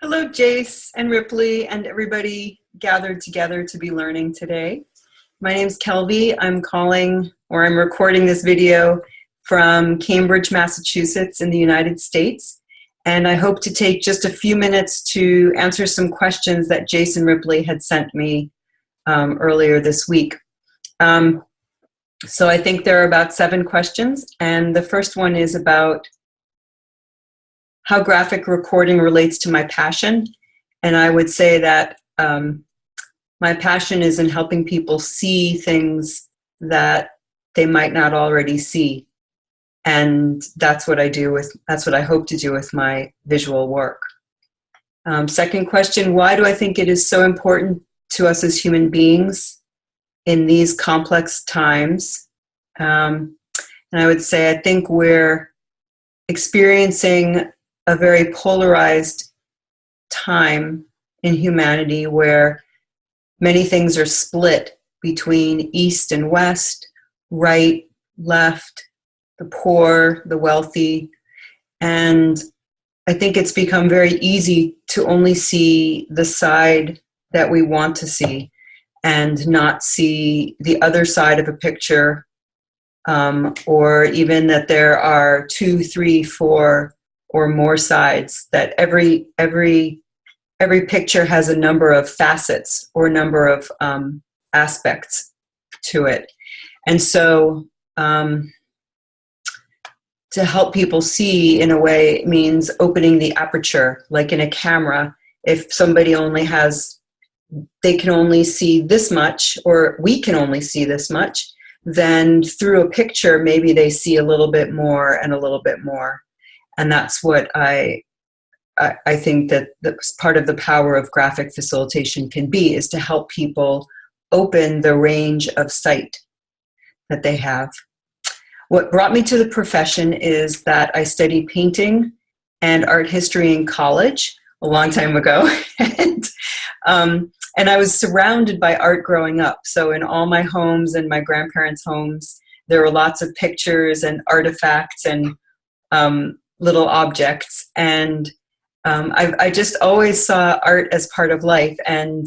Hello, Jace and Ripley and everybody gathered together to be learning today. My name is Kelvy. I'm recording this video from Cambridge, Massachusetts in the United States. And I hope to take just a few minutes to answer some questions that Jace and Ripley had sent me earlier this week. So I think there are about 7 questions. And the first one is about how graphic recording relates to my passion. And I would say that my passion is in helping people see things that they might not already see. And that's what I hope to do with my visual work. Second question, why do I think it is so important to us as human beings in these complex times? And I would say I think we're experiencing a very polarized time in humanity where many things are split between East and West, right, left, the poor, the wealthy. And I think it's become very easy to only see the side that we want to see and not see the other side of a picture, or even that there are 2, 3, 4 or more sides, that every picture has a number of facets or number of aspects to it. And so to help people see in a way means opening the aperture, like in a camera. If somebody they can only see this much, or we can only see this much, then through a picture, maybe they see a little bit more and a little bit more. And that's what I think that part of the power of graphic facilitation can be, is to help people open the range of sight that they have. What brought me to the profession is that I studied painting and art history in college a long time ago. And I was surrounded by art growing up. So in all my homes and my grandparents' homes, there were lots of pictures and artifacts and little objects, and I just always saw art as part of life, and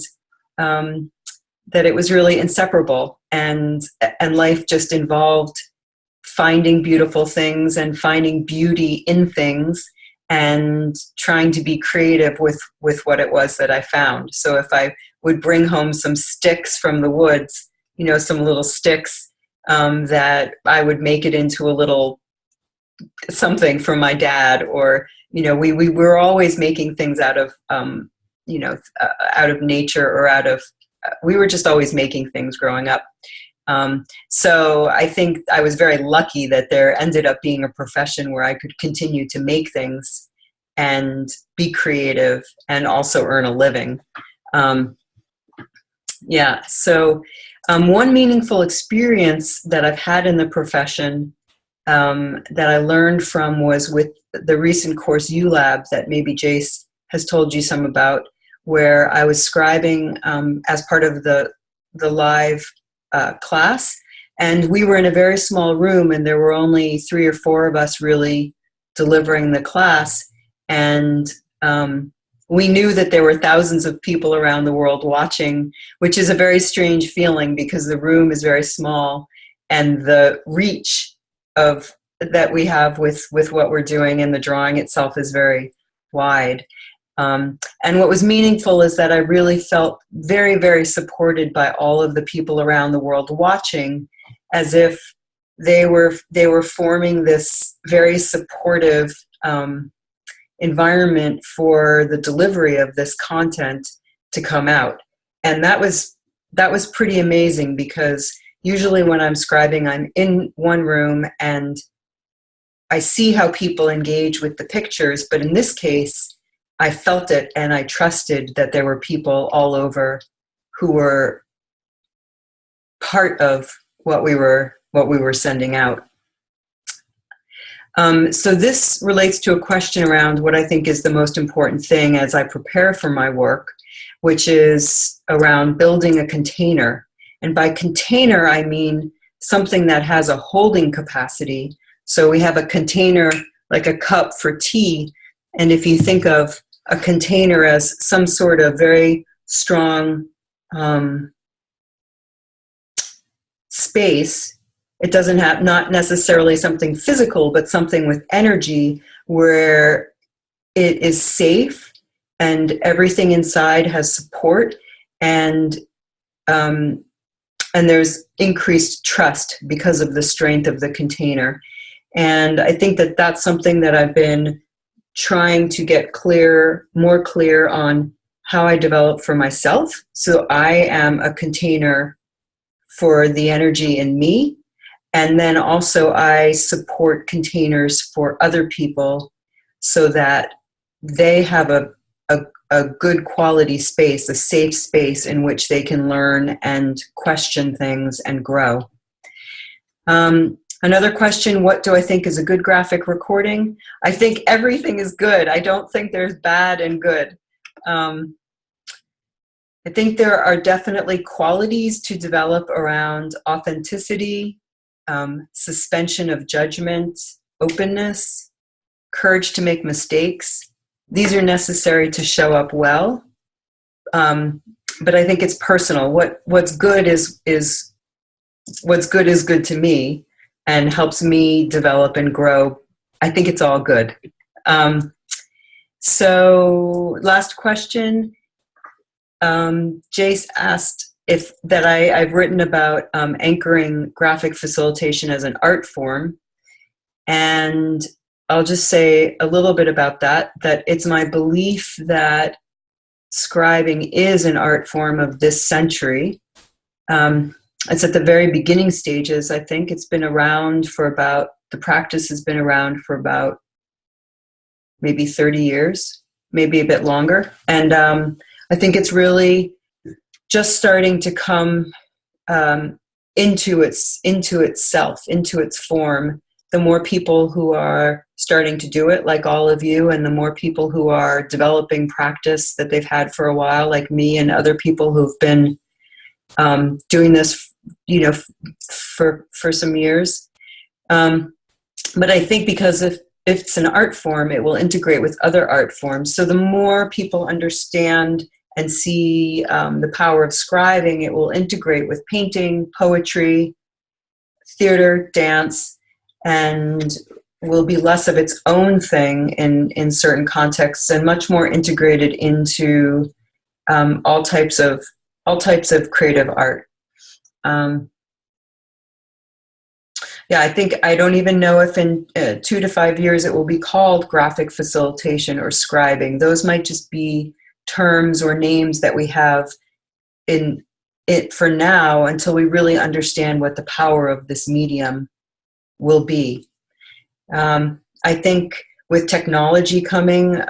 that it was really inseparable, and life just involved finding beautiful things and finding beauty in things and trying to be creative with what it was that I found. So if I would bring home some sticks from the woods, some little sticks, that I would make it into a little something from my dad, or we were always making things out of out of nature, or we were just always making things growing up. So I think I was very lucky that there ended up being a profession where I could continue to make things and be creative and also earn a living. So one meaningful experience that I've had in the profession that I learned from was with the recent course ULab that maybe Jace has told you some about, where I was scribing as part of the live class, and we were in a very small room, and there were only 3 or 4 of us really delivering the class, and we knew that there were thousands of people around the world watching, which is a very strange feeling because the room is very small and the reach that we have with what we're doing, and the drawing itself is very wide. And what was meaningful is that I really felt very, very supported by all of the people around the world watching, as if they were forming this very supportive environment for the delivery of this content to come out. And that was pretty amazing, because usually when I'm scribing, I'm in one room and I see how people engage with the pictures. But in this case, I felt it, and I trusted that there were people all over who were part of what we were sending out. So this relates to a question around what I think is the most important thing as I prepare for my work, which is around building a container. And by container, I mean something that has a holding capacity. So we have a container like a cup for tea. And if you think of a container as some sort of very strong space. It doesn't have, not necessarily something physical, but something with energy where it is safe and everything inside has support, and there's increased trust because of the strength of the container. And I think that that's something that I've been trying to get more clear on how I develop for myself. So I am a container for the energy in me. And then also I support containers for other people so that they have a good quality space, a safe space in which they can learn and question things and grow. Another question, what do I think is a good graphic recording? I think everything is good. I don't think there's bad and good. I think there are definitely qualities to develop around authenticity, suspension of judgment, openness, courage to make mistakes. These are necessary to show up well. But I think it's personal. What's good is good to me and helps me develop and grow. I think it's all good. So last question. Jace asked I've written about anchoring graphic facilitation as an art form. And I'll just say a little bit about that it's my belief that scribing is an art form of this century. It's at the very beginning stages. I think it's been around the practice has been around for about maybe 30 years, maybe a bit longer. And I think it's really just starting to come into itself, into its form. The more people who are starting to do it, like all of you, and the more people who are developing practice that they've had for a while, like me and other people who've been doing this, for some years. But I think because if it's an art form, it will integrate with other art forms. So the more people understand and see the power of scribing, it will integrate with painting, poetry, theater, dance, and will be less of its own thing in certain contexts and much more integrated into all types of creative art. I don't even know if in 2 to 5 years it will be called graphic facilitation or scribing. Those might just be terms or names that we have in it for now until we really understand what the power of this medium will be. I think with technology coming,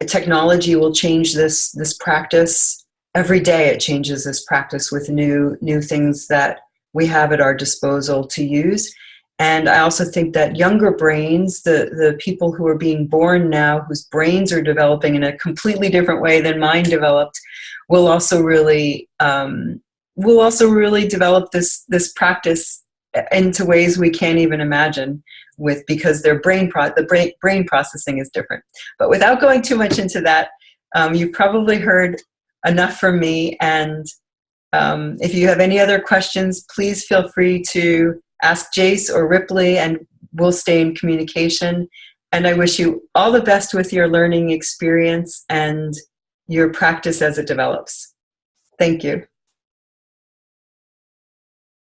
technology will change this practice. Every day it changes this practice with new things that we have at our disposal to use. And I also think that younger brains, the people who are being born now, whose brains are developing in a completely different way than mine developed, will also really develop this practice into ways we can't even imagine, because their brain processing is different. But without going too much into that, you've probably heard enough from me. And if you have any other questions, please feel free to ask Jace or Ripley, and we'll stay in communication. And I wish you all the best with your learning experience and your practice as it develops. Thank you.